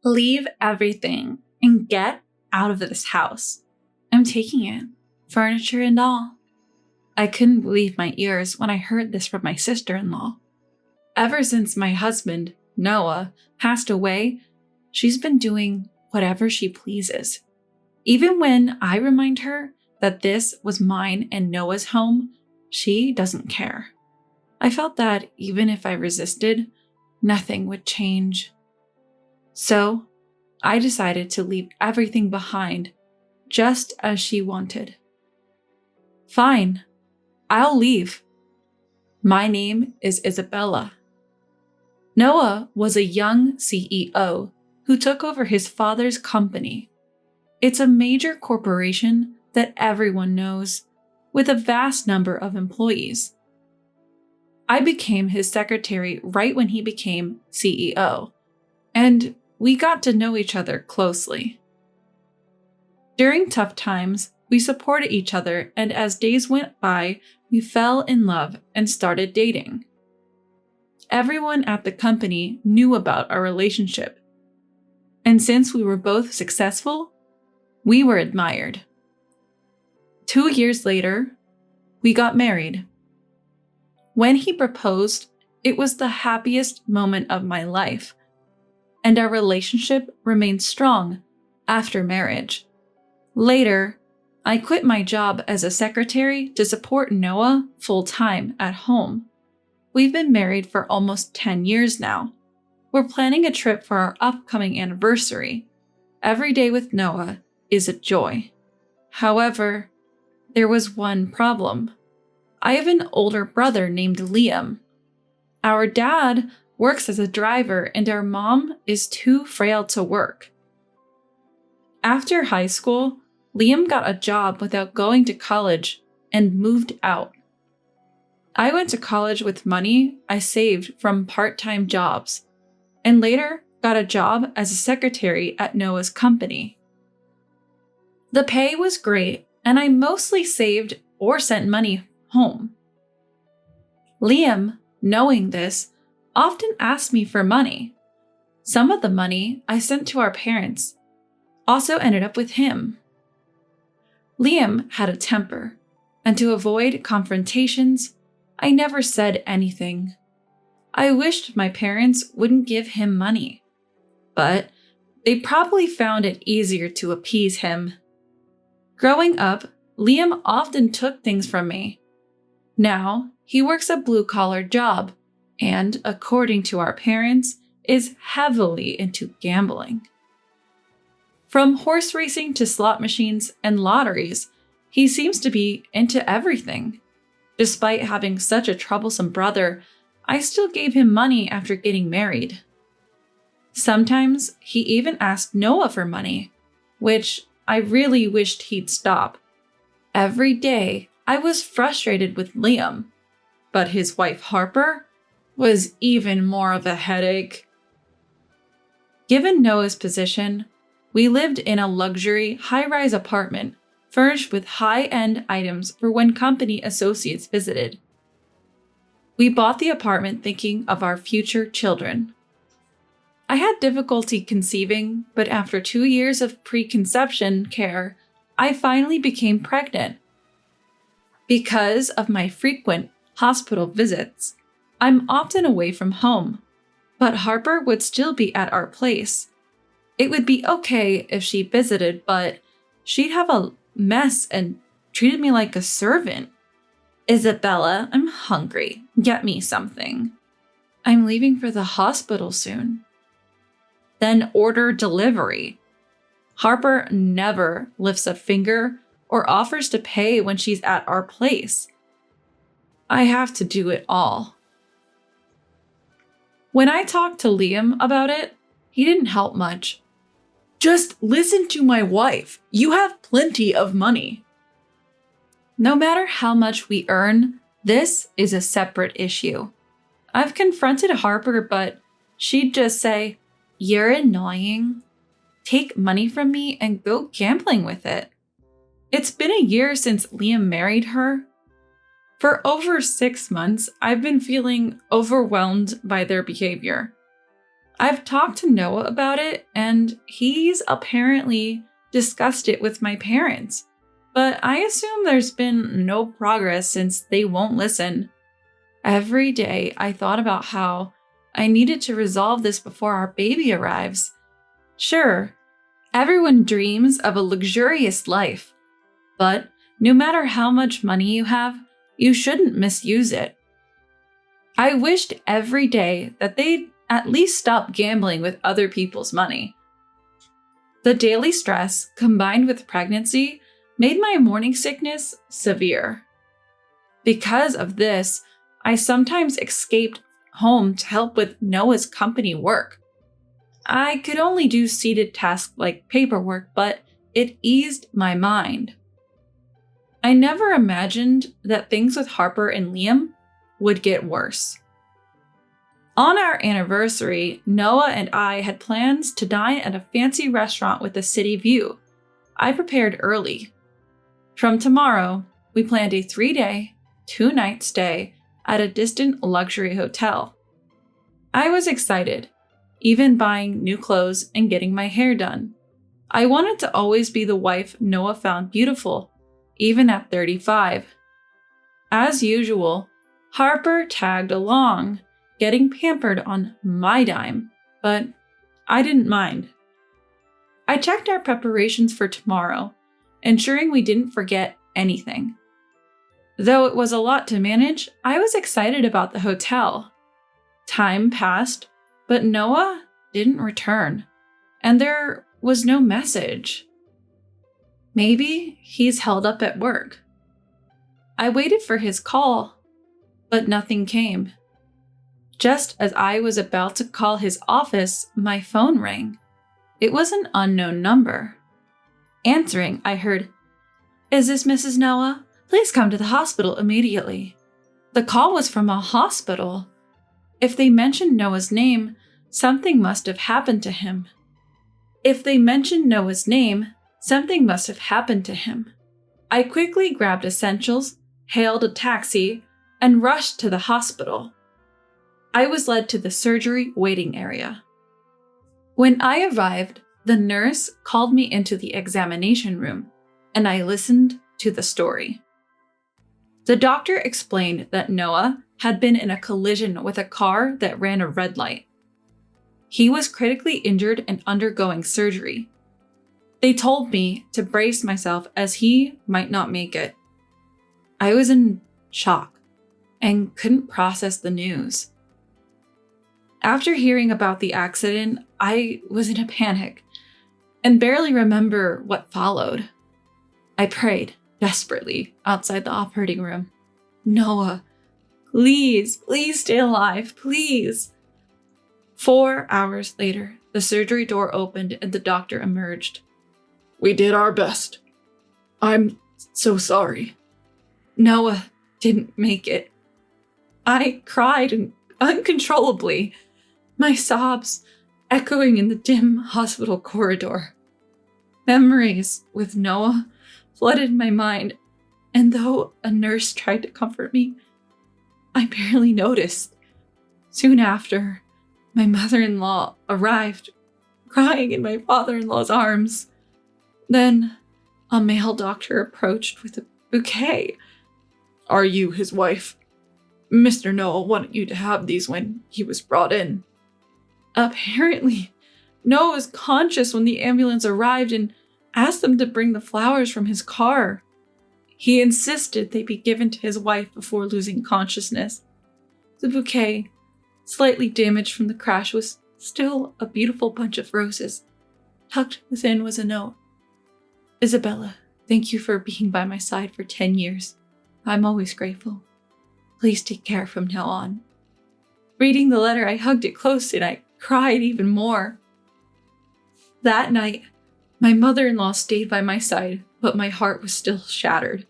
Leave everything and get out of this house. I'm taking it, furniture and all. I couldn't believe my ears when I heard this from my sister-in-law. Ever since my husband, Noah, passed away, she's been doing whatever she pleases. Even when I remind her that this was mine and Noah's home, she doesn't care. I felt that even if I resisted, nothing would change. So, I decided to leave everything behind, just as she wanted. Fine, I'll leave. My name is Isabella. Noah was a young CEO who took over his father's company. It's a major corporation that everyone knows, with a vast number of employees. I became his secretary right when he became CEO, and we got to know each other closely. During tough times, we supported each other, and as days went by, we fell in love and started dating. Everyone at the company knew about our relationship, and since we were both successful, we were admired. 2 years later, we got married. When he proposed, it was the happiest moment of my life, and our relationship remained strong after marriage. Later, I quit my job as a secretary to support Noah full-time at home. We've been married for almost 10 years now. We're planning a trip for our upcoming anniversary. Every day with Noah is a joy. However, there was one problem. I have an older brother named Liam. Our dad works as a driver and our mom is too frail to work. After high school, Liam got a job without going to college and moved out. I went to college with money I saved from part-time jobs, and later got a job as a secretary at Noah's company. The pay was great, and I mostly saved or sent money home. Liam, knowing this, often asked me for money. Some of the money I sent to our parents also ended up with him. Liam had a temper, and to avoid confrontations, I never said anything. I wished my parents wouldn't give him money, but they probably found it easier to appease him. Growing up, Liam often took things from me. Now, he works a blue-collar job and, according to our parents, is heavily into gambling. From horse racing to slot machines and lotteries, he seems to be into everything. Despite having such a troublesome brother, I still gave him money after getting married. Sometimes he even asked Noah for money, which I really wished he'd stop. Every day, I was frustrated with Liam, but his wife Harper was even more of a headache. Given Noah's position, we lived in a luxury, high-rise apartment furnished with high-end items for when company associates visited. We bought the apartment thinking of our future children. I had difficulty conceiving, but after 2 years of preconception care, I finally became pregnant. Because of my frequent hospital visits, I'm often away from home, but Harper would still be at our place. It would be okay if she visited, but she'd have a mess and treated me like a servant. Isabella, I'm hungry. Get me something. I'm leaving for the hospital soon. Then order delivery. Harper never lifts a finger or offers to pay when she's at our place. I have to do it all. When I talked to Liam about it, he didn't help much. Just listen to my wife. You have plenty of money. No matter how much we earn, this is a separate issue. I've confronted Harper, but she'd just say, "You're annoying. Take money from me and go gambling with it." It's been a year since Liam married her. For over 6 months, I've been feeling overwhelmed by their behavior. I've talked to Noah about it, and he's apparently discussed it with my parents. But I assume there's been no progress since they won't listen. Every day I thought about how I needed to resolve this before our baby arrives. Sure, everyone dreams of a luxurious life, but no matter how much money you have, you shouldn't misuse it. I wished every day that they'd at least stop gambling with other people's money. The daily stress, combined with pregnancy, made my morning sickness severe. Because of this, I sometimes escaped home to help with Noah's company work. I could only do seated tasks like paperwork, but it eased my mind. I never imagined that things with Harper and Liam would get worse. On our anniversary, Noah and I had plans to dine at a fancy restaurant with a city view. I prepared early. From tomorrow, we planned a 3-day, 2-night stay at a distant luxury hotel. I was excited, even buying new clothes and getting my hair done. I wanted to always be the wife Noah found beautiful, even at 35. As usual, Harper tagged along, getting pampered on my dime, but I didn't mind. I checked our preparations for tomorrow, ensuring we didn't forget anything. Though it was a lot to manage, I was excited about the hotel. Time passed, but Noah didn't return, and there was no message. Maybe he's held up at work. I waited for his call, but nothing came. Just as I was about to call his office, my phone rang. It was an unknown number. Answering, I heard, "Is this Mrs. Noah? Please come to the hospital immediately." The call was from a hospital. If they mentioned Noah's name, something must have happened to him. I quickly grabbed essentials, hailed a taxi, and rushed to the hospital. I was led to the surgery waiting area. When I arrived, the nurse called me into the examination room, and I listened to the story. The doctor explained that Noah had been in a collision with a car that ran a red light. He was critically injured and undergoing surgery. They told me to brace myself as he might not make it. I was in shock and couldn't process the news. After hearing about the accident, I was in a panic and barely remember what followed. I prayed desperately outside the operating room. "Noah, please stay alive, please." 4 hours later, the surgery door opened and the doctor emerged. "We did our best. I'm so sorry." Noah didn't make it. I cried uncontrollably, my sobs echoing in the dim hospital corridor. Memories with Noah flooded my mind, and though a nurse tried to comfort me, I barely noticed. Soon after, my mother-in-law arrived, crying in my father-in-law's arms. Then, a male doctor approached with a bouquet. "Are you his wife? Mr. Noah wanted you to have these when he was brought in." Apparently, Noah was conscious when the ambulance arrived and asked them to bring the flowers from his car. He insisted they be given to his wife before losing consciousness. The bouquet, slightly damaged from the crash, was still a beautiful bunch of roses. Tucked within was a note. "Isabella, thank you for being by my side for 10 years. I'm always grateful. Please take care from now on." Reading the letter, I hugged it close and I cried even more. That night, my mother-in-law stayed by my side, but my heart was still shattered.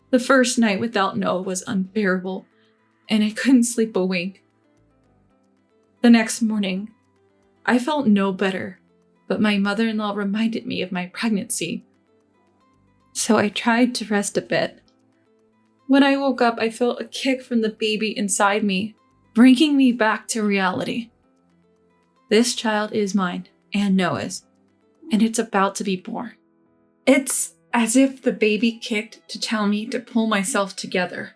The first night without Noah was unbearable, and I couldn't sleep a wink. The next morning, I felt no better, but my mother-in-law reminded me of my pregnancy. So I tried to rest a bit. When I woke up, I felt a kick from the baby inside me, bringing me back to reality. This child is mine and Noah's, and it's about to be born. It's as if the baby kicked to tell me to pull myself together.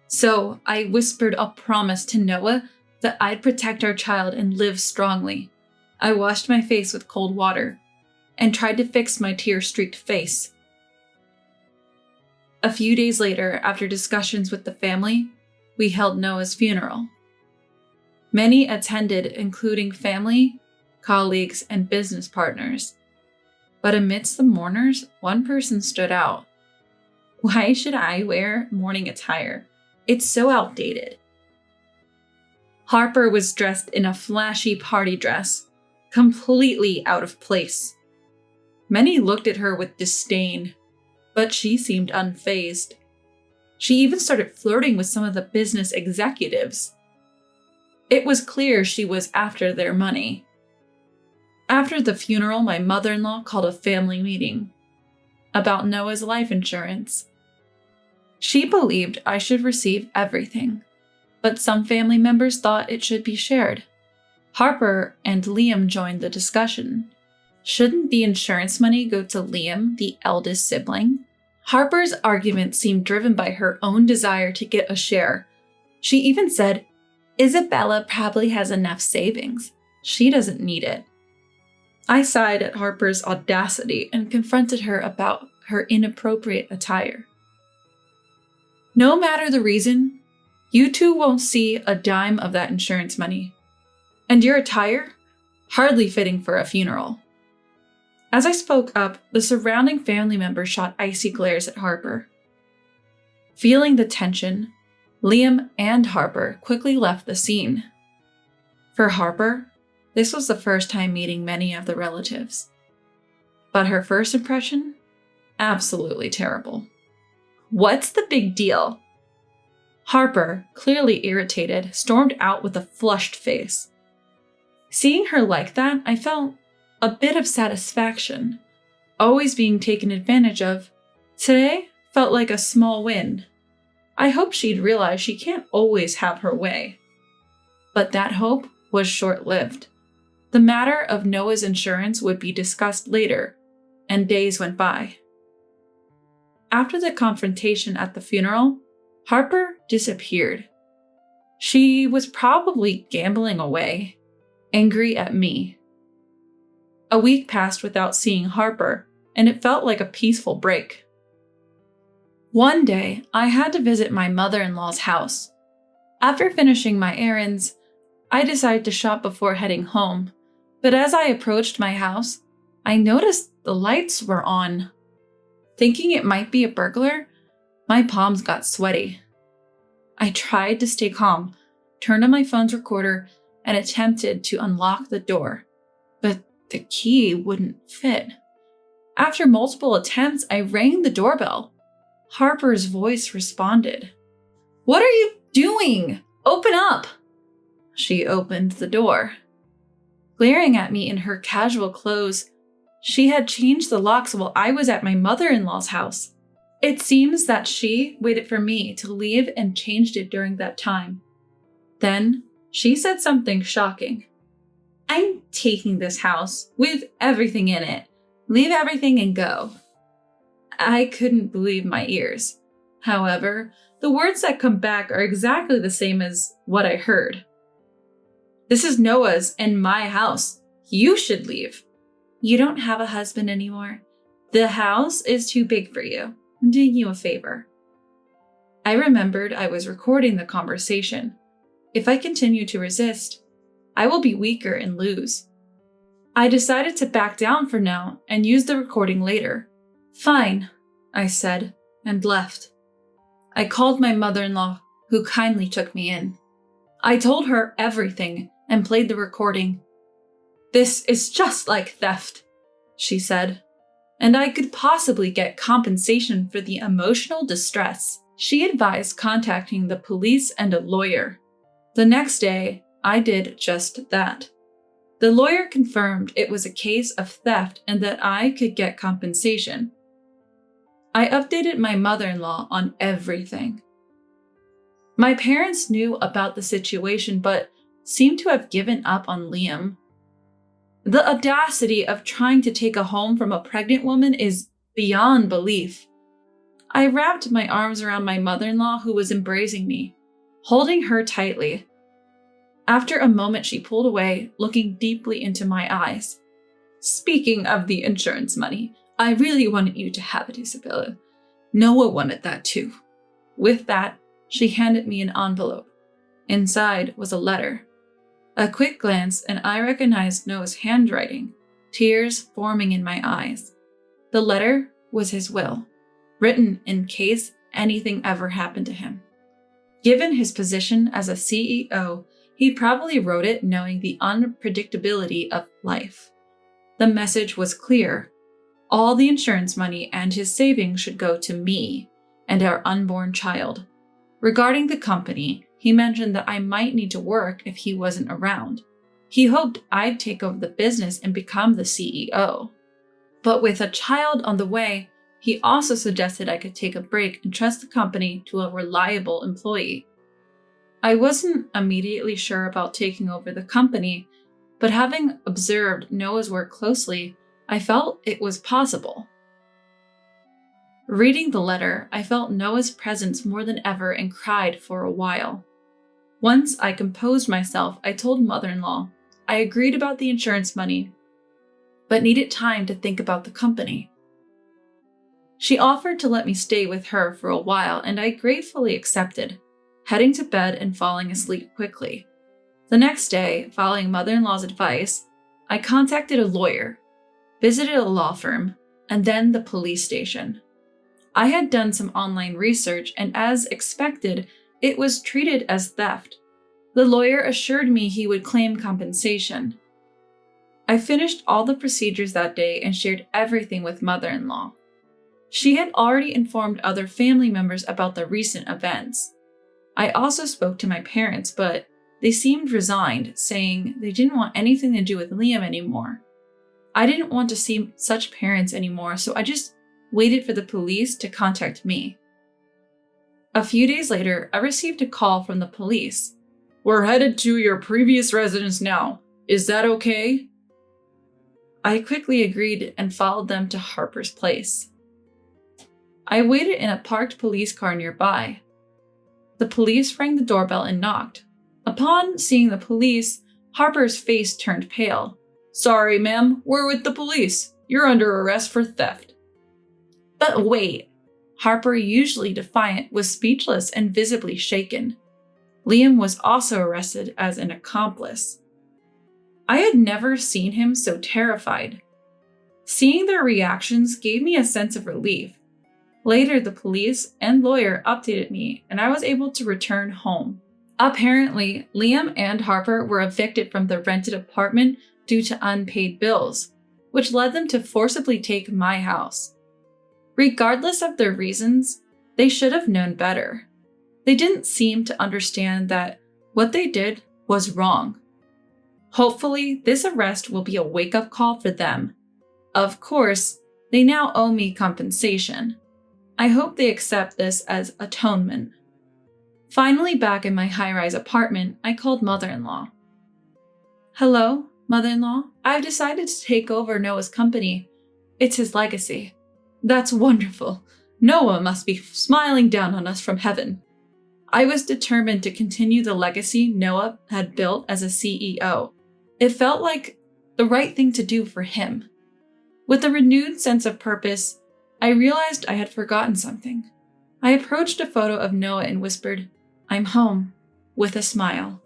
So I whispered a promise to Noah that I'd protect our child and live strongly. I washed my face with cold water and tried to fix my tear-streaked face. A few days later, after discussions with the family, we held Noah's funeral. Many attended, including family, colleagues, and business partners. But amidst the mourners, one person stood out. Why should I wear mourning attire? It's so outdated. Harper was dressed in a flashy party dress, completely out of place. Many looked at her with disdain, but she seemed unfazed. She even started flirting with some of the business executives. It was clear she was after their money. After the funeral, my mother-in-law called a family meeting about Noah's life insurance. She believed I should receive everything, but some family members thought it should be shared. Harper and Liam joined the discussion. Shouldn't the insurance money go to Liam, the eldest sibling? Harper's argument seemed driven by her own desire to get a share. She even said, Isabella probably has enough savings. She doesn't need it. I sighed at Harper's audacity and confronted her about her inappropriate attire. No matter the reason, you two won't see a dime of that insurance money. And your attire? Hardly fitting for a funeral. As I spoke up, the surrounding family members shot icy glares at Harper. Feeling the tension, Liam and Harper quickly left the scene. For Harper, this was the first time meeting many of the relatives. But her first impression? Absolutely terrible. What's the big deal? Harper, clearly irritated, stormed out with a flushed face. Seeing her like that, I felt a bit of satisfaction. Always being taken advantage of, today felt like a small win. I hoped she'd realize she can't always have her way. But that hope was short-lived. The matter of Noah's insurance would be discussed later, and days went by. After the confrontation at the funeral, Harper disappeared. She was probably gambling away, angry at me. A week passed without seeing Harper, and it felt like a peaceful break. One day, I had to visit my mother-in-law's house. After finishing my errands, I decided to shop before heading home, but as I approached my house, I noticed the lights were on. Thinking it might be a burglar, my palms got sweaty. I tried to stay calm, turned on my phone's recorder, and attempted to unlock the door, but the key wouldn't fit. After multiple attempts, I rang the doorbell. Harper's voice responded. "What are you doing? Open up!" She opened the door. Glaring at me in her casual clothes, she had changed the locks while I was at my mother-in-law's house. It seems that she waited for me to leave and changed it during that time. Then she said something shocking. "I'm taking this house with everything in it. Leave everything and go." I couldn't believe my ears. However, the words that come back are exactly the same as what I heard. "This is Noah's and my house. You should leave. You don't have a husband anymore. The house is too big for you. I'm doing you a favor." I remembered I was recording the conversation. If I continue to resist, I will be weaker and lose. I decided to back down for now and use the recording later. "Fine," I said, and left. I called my mother-in-law, who kindly took me in. I told her everything and played the recording. "This is just like theft," she said, "and I could possibly get compensation for the emotional distress." She advised contacting the police and a lawyer. The next day, I did just that. The lawyer confirmed it was a case of theft and that I could get compensation. I updated my mother-in-law on everything. My parents knew about the situation but seemed to have given up on Liam. The audacity of trying to take a home from a pregnant woman is beyond belief. I wrapped my arms around my mother-in-law who was embracing me, holding her tightly. After a moment, she pulled away, looking deeply into my eyes. Speaking of the insurance money, I really wanted you to have it, Isabella. Noah wanted that too. With that, she handed me an envelope. Inside was a letter. A quick glance, and I recognized Noah's handwriting, tears forming in my eyes. The letter was his will, written in case anything ever happened to him. Given his position as a CEO, he probably wrote it knowing the unpredictability of life. The message was clear. All the insurance money and his savings should go to me and our unborn child. Regarding the company, he mentioned that I might need to work if he wasn't around. He hoped I'd take over the business and become the CEO. But with a child on the way, he also suggested I could take a break and trust the company to a reliable employee. I wasn't immediately sure about taking over the company, but having observed Noah's work closely, I felt it was possible. Reading the letter, I felt Noah's presence more than ever and cried for a while. Once I composed myself, I told mother-in-law I agreed about the insurance money, but needed time to think about the company. She offered to let me stay with her for a while, and I gratefully accepted, heading to bed and falling asleep quickly. The next day, following mother-in-law's advice, I contacted a lawyer, visited a law firm, and then the police station. I had done some online research, and as expected, it was treated as theft. The lawyer assured me he would claim compensation. I finished all the procedures that day and shared everything with mother-in-law. She had already informed other family members about the recent events. I also spoke to my parents, but they seemed resigned, saying they didn't want anything to do with Liam anymore. I didn't want to see such parents anymore, so I just waited for the police to contact me. A few days later, I received a call from the police. "We're headed to your previous residence now. Is that okay?" I quickly agreed and followed them to Harper's place. I waited in a parked police car nearby. The police rang the doorbell and knocked. Upon seeing the police, Harper's face turned pale. "Sorry, ma'am, we're with the police. You're under arrest for theft." But wait, Harper, usually defiant, was speechless and visibly shaken. Liam was also arrested as an accomplice. I had never seen him so terrified. Seeing their reactions gave me a sense of relief. Later, the police and lawyer updated me, and I was able to return home. Apparently, Liam and Harper were evicted from the rented apartment due to unpaid bills, which led them to forcibly take my house. Regardless of their reasons, they should have known better. They didn't seem to understand that what they did was wrong. Hopefully, this arrest will be a wake-up call for them. Of course, they now owe me compensation. I hope they accept this as atonement. Finally back in my high-rise apartment, I called mother-in-law. "Hello, mother-in-law. I've decided to take over Noah's company. It's his legacy." "That's wonderful. Noah must be smiling down on us from heaven." I was determined to continue the legacy Noah had built as a CEO. It felt like the right thing to do for him. With a renewed sense of purpose, I realized I had forgotten something. I approached a photo of Noah and whispered, "I'm home," with a smile.